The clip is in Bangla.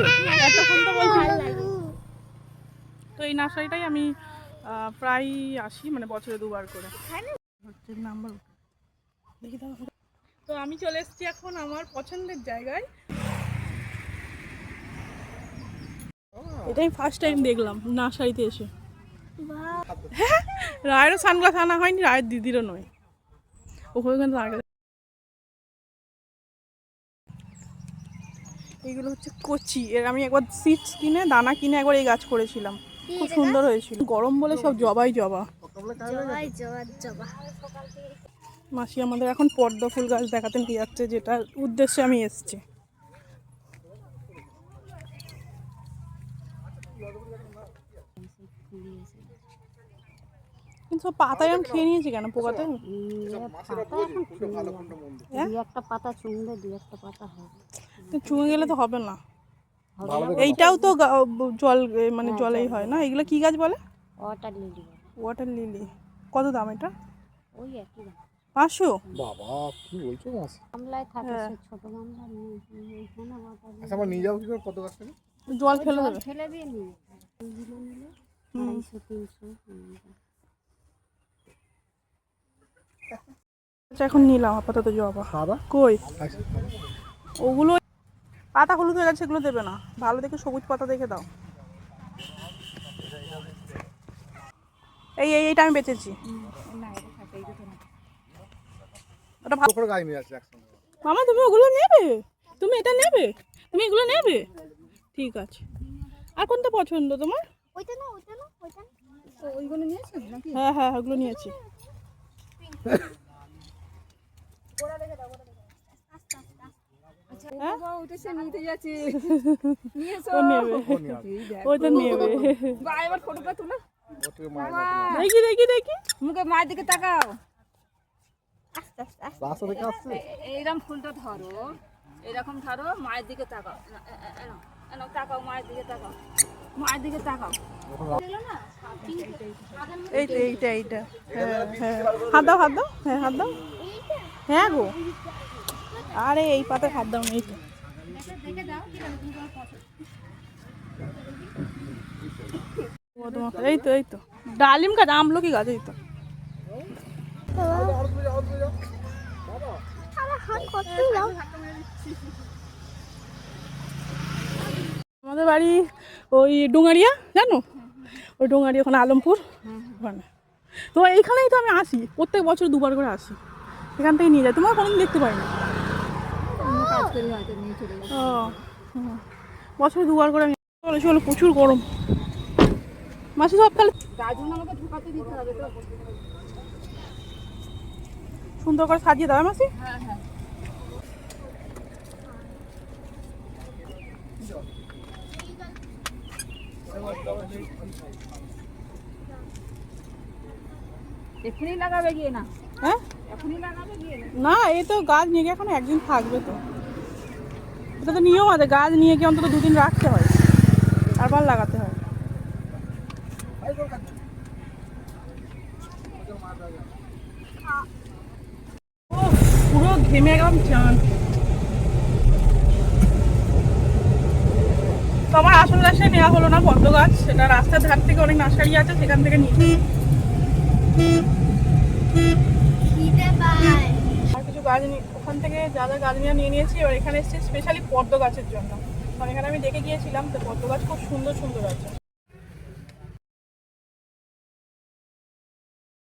লাগে? এতক্ষণ তো বলছি। তো এই নার্সারিটাই আমি প্রায় আসি, মানে বছরে 2বার করে। নাম্বার দেখি দাও। তো আমি চলে এসেছি এখন আমার পছন্দের জায়গায়। এটাই ফার্স্ট টাইম দেখলাম নার্সারিতে এসে। হ্যাঁ, রায়েরও সানগ্লাস আনা হয়নি, রায়ের দিদিরও নয়। ওখানে কিন্তু আগে এইগুলো হচ্ছে কচি। এর আমি একবার সিডস কিনে দানা কিনে একবার এই গাছ করেছিলাম, খুব সুন্দর হয়েছিল। গরম বলে সব জবাই জবা। মাসি আমাদের এখন পদ্ম ফুল গাছ দেখাতে নিয়ে যাচ্ছে, যেটার উদ্দেশ্যে আমি এসেছি। কিন্তু সব পাতায় আমি খেয়ে নিয়েছি কেন, পোকাতে? একটা পাতা চুঙলে দুই একটা পাতা হবে, চুঙে গেলে তো হবে না। এইটাও তো জল, মানে জলেই হয় না? এগুলো কি গাছ বলে? Water lily. Water lily. কত দাম এটা? ওই একই দাম, 500। বাবা কি বলছো? গামলায় থাকে, সে ছোট গামলা নিয়ে এখানে ওয়াটার লিলি। আচ্ছা, আমরা নিয়ে যাবো কি করে কত গাছ থেকে? জল ফেলে দেবে? ফেলে দিয়ে নিয়ে এইগুলো নিলে 250-300। আচ্ছা, এখন নিলাম আপাতত জবা। সাদা কই ওগুলো পাতা হলুদ হয়ে গেছে, সেগুলো দেবে না, ভালো দেখে সবুজ পাতা দেখে দাও। এইটা আমি বেচেছি। ওটা ভালো করে গাছ নিয়ে আসছে একসঙ্গে। মামা, তুমি ওগুলো নেবে? তুমি এটা নেবে? তুমি এগুলো নেবে? ঠিক আছে। আর কোনটা পছন্দ তোমার? ওইটা না, ওইটা না, ওইটা না। ওইগুলো নিয়েছি নাকি? হ্যাঁ হ্যাঁ, ওগুলো নিয়েছি। দেখি দেখি দেখি, মুখে মায়ের দিকে তাকাও। রাস্তা থেকে আসছে। এইরকম ফুলটা ধরো, এরকম ধরো, মায়ের দিকে তাকাও। তাকাও, মায়ের দিকে তাকাও, মায়ের দিকে তাকাও। এইটা এইটা এইটা। হ্যাঁ হ্যাঁ, হাত দাও হাত দাও। হ্যাঁ হাত দাও। হ্যাঁ গো, আরে এই পাতায় হাত দাও না। এইটা এই তো এই তো ডালিম গাছ, আমলকি গাছ। এই তো আমাদের বাড়ি ওই ডোঙারিয়া, জানো? ওই ডোঙারিয়া, ওখানে আলমপুর ওখানে। তো এইখানেই তো আমি আসি, প্রত্যেক বছর 2বার করে আসি। এখান থেকে নিয়ে যাই, তোমার কোনোদিন দেখতে পাই না। ও বছরে 2বার করে আমি চলে চলো। প্রচুর গরম মাসি, সব তাহলে আমাকে ঢুকাতে দিতে হবে তো। সুন্দর করে সাজিয়ে দাও মাসি। হ্যাঁ হ্যাঁ, এখনই লাগাবে গিয়ে না? হ্যাঁ, এখনই লাগাবে গিয়ে না? না এই তো গাছ নিয়ে গিয়ে এখন একদিন থাকবে তো। এটা তো নিয়ম আছে, গাছ নিয়ে গিয়ে অন্তত 2 দিন রাখতে হয়, তারপর লাগাতে হয়। পুরো ঘেমে গেলাম চান। তো আমার আসল গাছটাই নেওয়া হলো না, পদ্ম গাছ। সেটা রাস্তার ধার থেকে অনেক নার্সারি আছে, সেখান থেকে নিয়েছি। আর কিছু গাছ ওখান থেকে যা যা গাছ নিয়ে নিয়েছি। এবার এখানে এসেছি স্পেশালি পদ্ম গাছের জন্য, কারণ এখানে আমি দেখে গিয়েছিলাম, তো পদ্ম গাছ খুব সুন্দর সুন্দর আছে।